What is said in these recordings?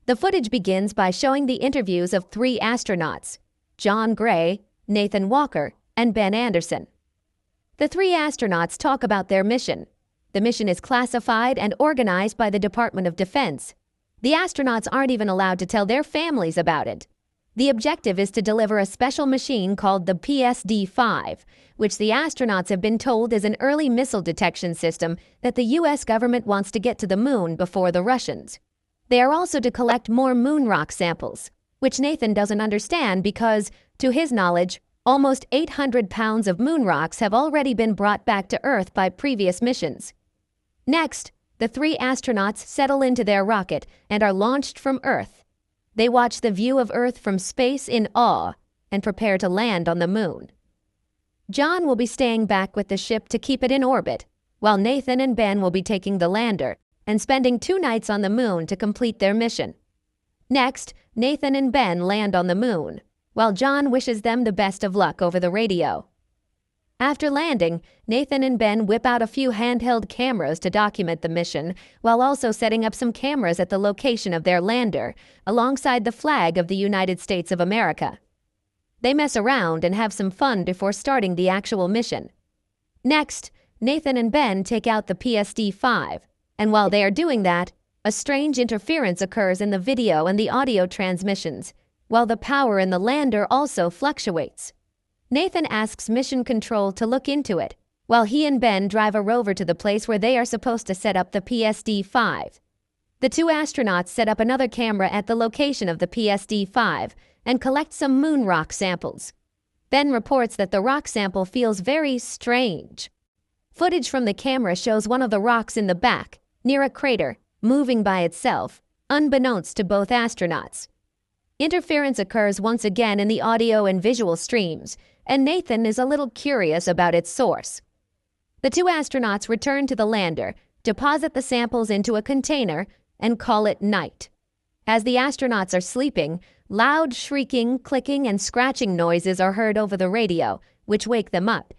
The footage begins by showing the interviews of three astronauts, John Gray, Nathan Walker, and Ben Anderson. The three astronauts talk about their mission. The mission is classified and organized by the Department of Defense. The astronauts aren't even allowed to tell their families about it. The objective is to deliver a special machine called the PSD-5, which the astronauts have been told is an early missile detection system that the U.S. government wants to get to the moon before the Russians. They are also to collect more moon rock samples, which Nathan doesn't understand because, to his knowledge, almost 800 pounds of moon rocks have already been brought back to Earth by previous missions. Next, the three astronauts settle into their rocket and are launched from Earth. They watch the view of Earth from space in awe and prepare to land on the moon. John will be staying back with the ship to keep it in orbit, while Nathan and Ben will be taking the lander and spending 2 nights on the moon to complete their mission. Next, Nathan and Ben land on the moon, while John wishes them the best of luck over the radio. After landing, Nathan and Ben whip out a few handheld cameras to document the mission, while also setting up some cameras at the location of their lander, alongside the flag of the United States of America. They mess around and have some fun before starting the actual mission. Next, Nathan and Ben take out the PSD-5, and while they are doing that, a strange interference occurs in the video and the audio transmissions, while the power in the lander also fluctuates. Nathan asks Mission Control to look into it, while he and Ben drive a rover to the place where they are supposed to set up the PSD-5. The 2 astronauts set up another camera at the location of the PSD-5 and collect some moon rock samples. Ben reports that the rock sample feels very strange. Footage from the camera shows one of the rocks in the back, near a crater, moving by itself, unbeknownst to both astronauts. Interference occurs once again in the audio and visual streams, and Nathan is a little curious about its source. The 2 astronauts return to the lander, deposit the samples into a container, and call it night. As the astronauts are sleeping, loud shrieking, clicking, and scratching noises are heard over the radio, which wake them up.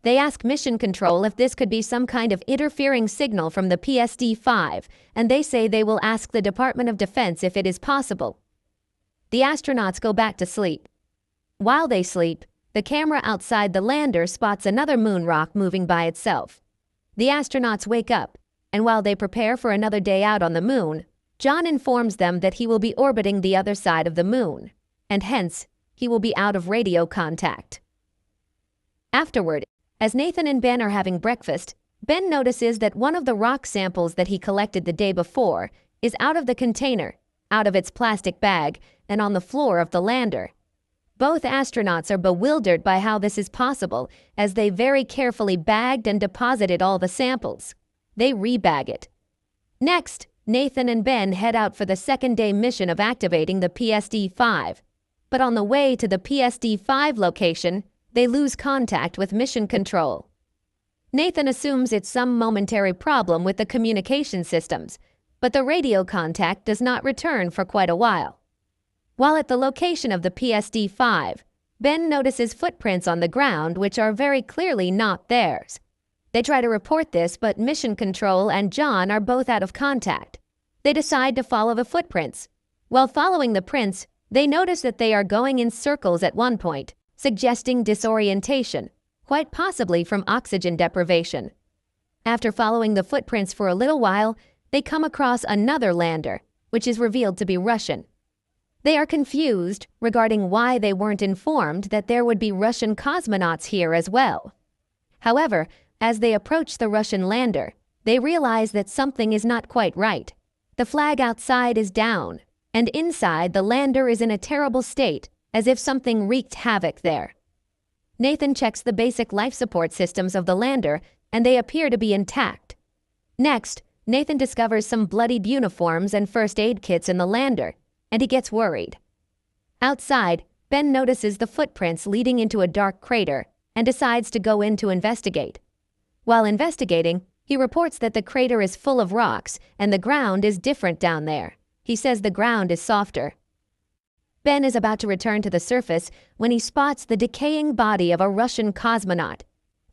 They ask Mission Control if this could be some kind of interfering signal from the PSD-5, and they say they will ask the Department of Defense if it is possible. The astronauts go back to sleep. While they sleep, the camera outside the lander spots another moon rock moving by itself. The astronauts wake up, and while they prepare for another day out on the moon, John informs them that he will be orbiting the other side of the moon, and hence, he will be out of radio contact. Afterward, as Nathan and Ben are having breakfast, Ben notices that one of the rock samples that he collected the day before is out of the container, out of its plastic bag, and on the floor of the lander. Both astronauts are bewildered by how this is possible, as they very carefully bagged and deposited all the samples. They rebag it. Next, Nathan and Ben head out for the second-day mission of activating the PSD-5. But on the way to the PSD-5 location, they lose contact with Mission Control. Nathan assumes it's some momentary problem with the communication systems, but the radio contact does not return for quite a while. While at the location of the PSD-5, Ben notices footprints on the ground which are very clearly not theirs. They try to report this, but Mission Control and John are both out of contact. They decide to follow the footprints. While following the prints, they notice that they are going in circles at one point, suggesting disorientation, quite possibly from oxygen deprivation. After following the footprints for a little while, they come across another lander, which is revealed to be Russian. They are confused regarding why they weren't informed that there would be Russian cosmonauts here as well. However, as they approach the Russian lander, they realize that something is not quite right. The flag outside is down, and inside the lander is in a terrible state, as if something wreaked havoc there. Nathan checks the basic life support systems of the lander, and they appear to be intact. Next, Nathan discovers some bloodied uniforms and first aid kits in the lander, and he gets worried. Outside, Ben notices the footprints leading into a dark crater and decides to go in to investigate. While investigating, he reports that the crater is full of rocks and the ground is different down there. He says the ground is softer. Ben is about to return to the surface when he spots the decaying body of a Russian cosmonaut.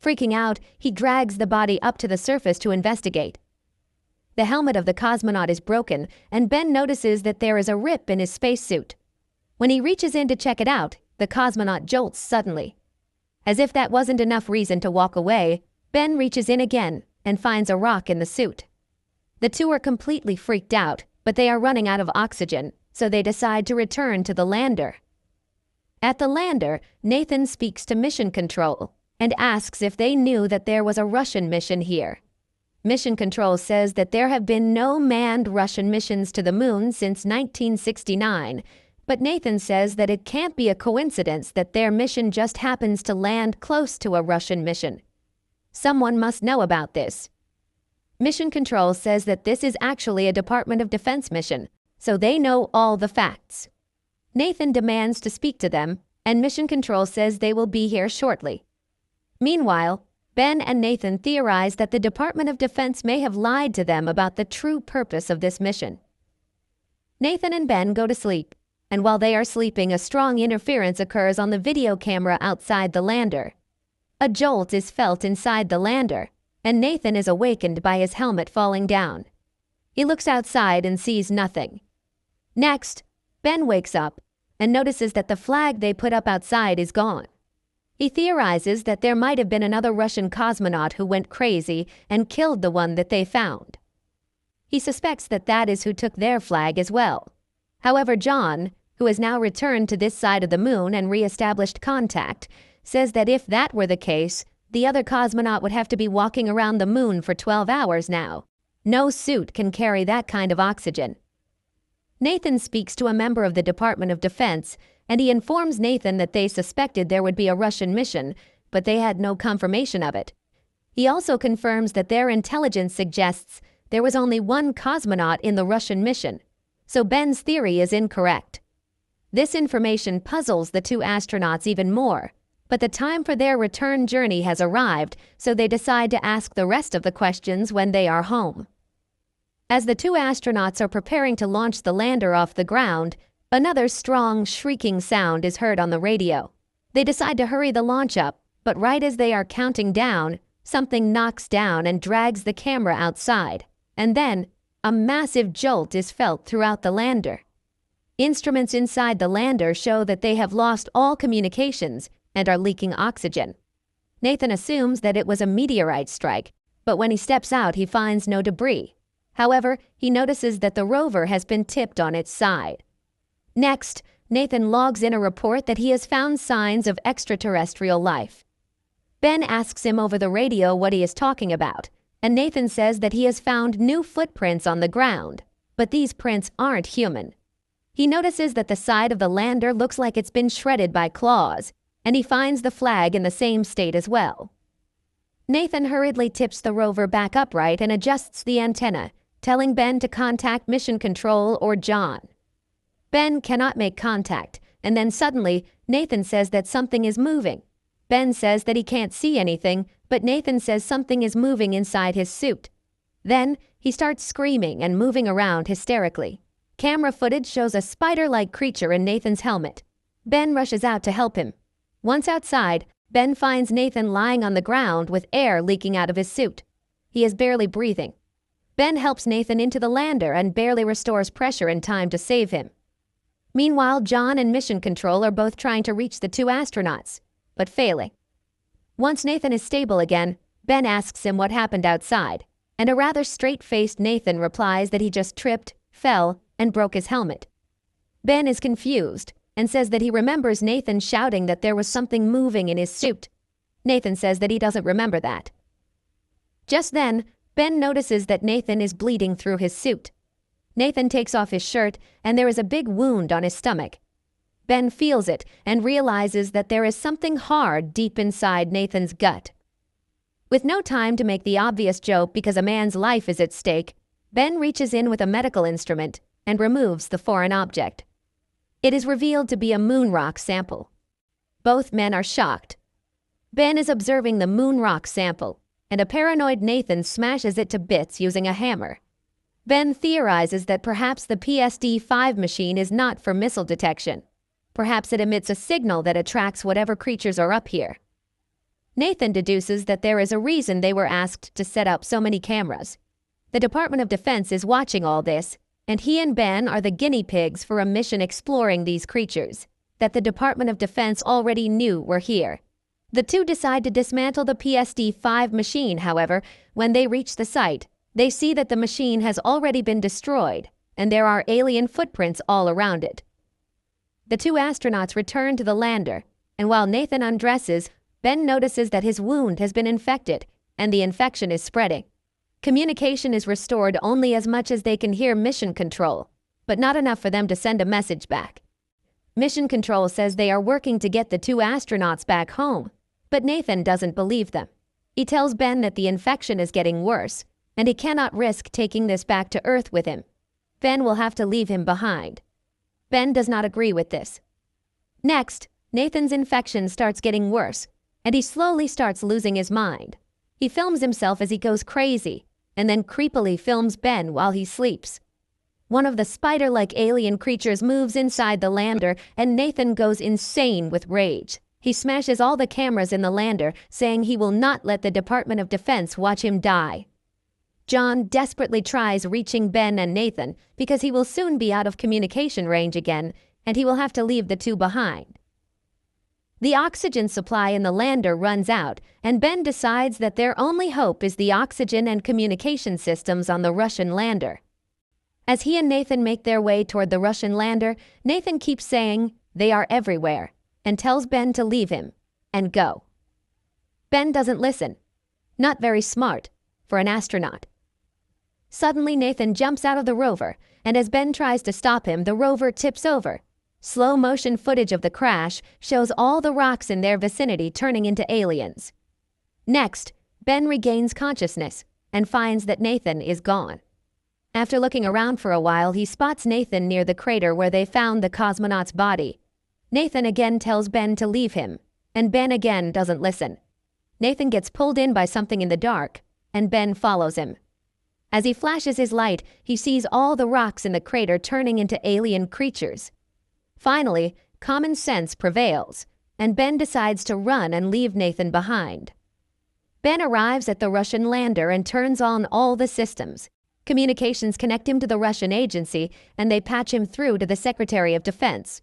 Freaking out, he drags the body up to the surface to investigate. The helmet of the cosmonaut is broken, and Ben notices that there is a rip in his spacesuit. When he reaches in to check it out, the cosmonaut jolts suddenly. As if that wasn't enough reason to walk away, Ben reaches in again and finds a rock in the suit. The two are completely freaked out, but they are running out of oxygen, so they decide to return to the lander. At the lander, Nathan speaks to Mission Control and asks if they knew that there was a Russian mission here. Mission Control says that there have been no manned Russian missions to the moon since 1969, but Nathan says that it can't be a coincidence that their mission just happens to land close to a Russian mission. Someone must know about this. Mission Control says that this is actually a Department of Defense mission, so they know all the facts. Nathan demands to speak to them, and Mission Control says they will be here shortly. Meanwhile, Ben and Nathan theorize that the Department of Defense may have lied to them about the true purpose of this mission. Nathan and Ben go to sleep, and while they are sleeping, a strong interference occurs on the video camera outside the lander. A jolt is felt inside the lander, and Nathan is awakened by his helmet falling down. He looks outside and sees nothing. Next, Ben wakes up and notices that the flag they put up outside is gone. He theorizes that there might have been another Russian cosmonaut who went crazy and killed the one that they found. He suspects that that is who took their flag as well. However, John, who has now returned to this side of the moon and re-established contact, says that if that were the case, the other cosmonaut would have to be walking around the moon for 12 hours now. No suit can carry that kind of oxygen. Nathan speaks to a member of the Department of Defense, and he informs Nathan that they suspected there would be a Russian mission, but they had no confirmation of it. He also confirms that their intelligence suggests there was only one cosmonaut in the Russian mission, so Ben's theory is incorrect. This information puzzles the two astronauts even more, but the time for their return journey has arrived, so they decide to ask the rest of the questions when they are home. As the two astronauts are preparing to launch the lander off the ground, another strong, shrieking sound is heard on the radio. They decide to hurry the launch up, but right as they are counting down, something knocks down and drags the camera outside, and then a massive jolt is felt throughout the lander. Instruments inside the lander show that they have lost all communications and are leaking oxygen. Nathan assumes that it was a meteorite strike, but when he steps out, he finds no debris. However, he notices that the rover has been tipped on its side. Next, Nathan logs in a report that he has found signs of extraterrestrial life. Ben asks him over the radio what he is talking about, and Nathan says that he has found new footprints on the ground, but these prints aren't human. He notices that the side of the lander looks like it's been shredded by claws, and he finds the flag in the same state as well. Nathan hurriedly tips the rover back upright and adjusts the antenna, telling Ben to contact Mission Control or John. Ben cannot make contact, and then suddenly, Nathan says that something is moving. Ben says that he can't see anything, but Nathan says something is moving inside his suit. Then, he starts screaming and moving around hysterically. Camera footage shows a spider-like creature in Nathan's helmet. Ben rushes out to help him. Once outside, Ben finds Nathan lying on the ground with air leaking out of his suit. He is barely breathing. Ben helps Nathan into the lander and barely restores pressure in time to save him. Meanwhile, John and Mission Control are both trying to reach the two astronauts, but failing. Once Nathan is stable again, Ben asks him what happened outside, and a rather straight-faced Nathan replies that he just tripped, fell, and broke his helmet. Ben is confused and says that he remembers Nathan shouting that there was something moving in his suit. Nathan says that he doesn't remember that. Just then, Ben notices that Nathan is bleeding through his suit. Nathan takes off his shirt, and there is a big wound on his stomach. Ben feels it and realizes that there is something hard deep inside Nathan's gut. With no time to make the obvious joke because a man's life is at stake, Ben reaches in with a medical instrument and removes the foreign object. It is revealed to be a moon rock sample. Both men are shocked. Ben is observing the moon rock sample, and a paranoid Nathan smashes it to bits using a hammer. Ben theorizes that perhaps the PSD-5 machine is not for missile detection. Perhaps it emits a signal that attracts whatever creatures are up here. Nathan deduces that there is a reason they were asked to set up so many cameras. The Department of Defense is watching all this, and he and Ben are the guinea pigs for a mission exploring these creatures that the Department of Defense already knew were here. The two decide to dismantle the PSD-5 machine, however. When they reach the site, they see that the machine has already been destroyed, and there are alien footprints all around it. The two astronauts return to the lander, and while Nathan undresses, Ben notices that his wound has been infected, and the infection is spreading. Communication is restored only as much as they can hear Mission Control, but not enough for them to send a message back. Mission Control says they are working to get the two astronauts back home, but Nathan doesn't believe them. He tells Ben that the infection is getting worse, and he cannot risk taking this back to Earth with him. Ben will have to leave him behind. Ben does not agree with this. Next, Nathan's infection starts getting worse, and he slowly starts losing his mind. He films himself as he goes crazy, and then creepily films Ben while he sleeps. One of the spider-like alien creatures moves inside the lander, and Nathan goes insane with rage. He smashes all the cameras in the lander, saying he will not let the Department of Defense watch him die. John desperately tries reaching Ben and Nathan because he will soon be out of communication range again, and he will have to leave the two behind. The oxygen supply in the lander runs out, and Ben decides that their only hope is the oxygen and communication systems on the Russian lander. As he and Nathan make their way toward the Russian lander, Nathan keeps saying, "They are everywhere," and tells Ben to leave him and go. Ben doesn't listen. Not very smart for an astronaut. Suddenly, Nathan jumps out of the rover, and as Ben tries to stop him, the rover tips over. Slow-motion footage of the crash shows all the rocks in their vicinity turning into aliens. Next, Ben regains consciousness and finds that Nathan is gone. After looking around for a while, he spots Nathan near the crater where they found the cosmonaut's body. Nathan again tells Ben to leave him, and Ben again doesn't listen. Nathan gets pulled in by something in the dark, and Ben follows him. As he flashes his light, he sees all the rocks in the crater turning into alien creatures. Finally, common sense prevails, and Ben decides to run and leave Nathan behind. Ben arrives at the Russian lander and turns on all the systems. Communications connect him to the Russian agency, and they patch him through to the Secretary of Defense.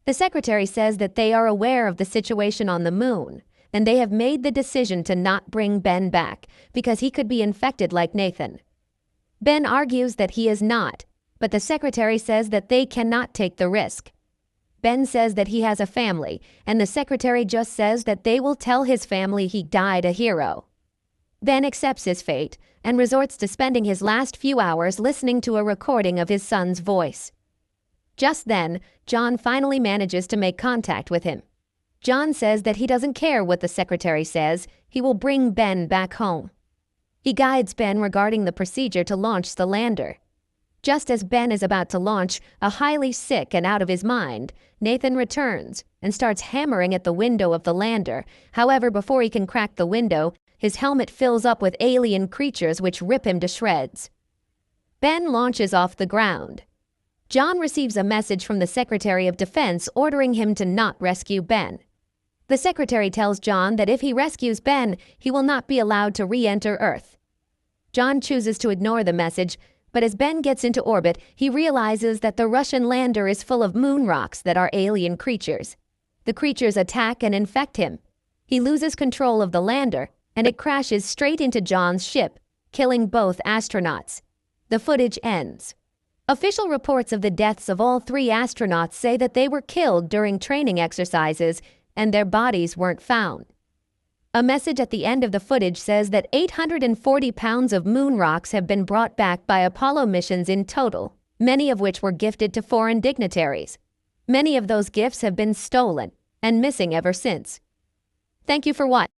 The Secretary says that they are aware of the situation on the moon, and they have made the decision to not bring Ben back because he could be infected like Nathan. Ben argues that he is not, but the Secretary says that they cannot take the risk. Ben says that he has a family, and the Secretary just says that they will tell his family he died a hero. Ben accepts his fate and resorts to spending his last few hours listening to a recording of his son's voice. Just then, John finally manages to make contact with him. John says that he doesn't care what the Secretary says, he will bring Ben back home. He guides Ben regarding the procedure to launch the lander. Just as Ben is about to launch, a highly sick and out of his mind, Nathan returns and starts hammering at the window of the lander. However, before he can crack the window, his helmet fills up with alien creatures which rip him to shreds. Ben launches off the ground. John receives a message from the Secretary of Defense ordering him to not rescue Ben. The Secretary tells John that if he rescues Ben, he will not be allowed to re-enter Earth. John chooses to ignore the message, but as Ben gets into orbit, he realizes that the Russian lander is full of moon rocks that are alien creatures. The creatures attack and infect him. He loses control of the lander, and it crashes straight into John's ship, killing both astronauts. The footage ends. Official reports of the deaths of all three astronauts say that they were killed during training exercises and their bodies weren't found. A message at the end of the footage says that 840 pounds of moon rocks have been brought back by Apollo missions in total, many of which were gifted to foreign dignitaries. Many of those gifts have been stolen and missing ever since. Thank you for watching.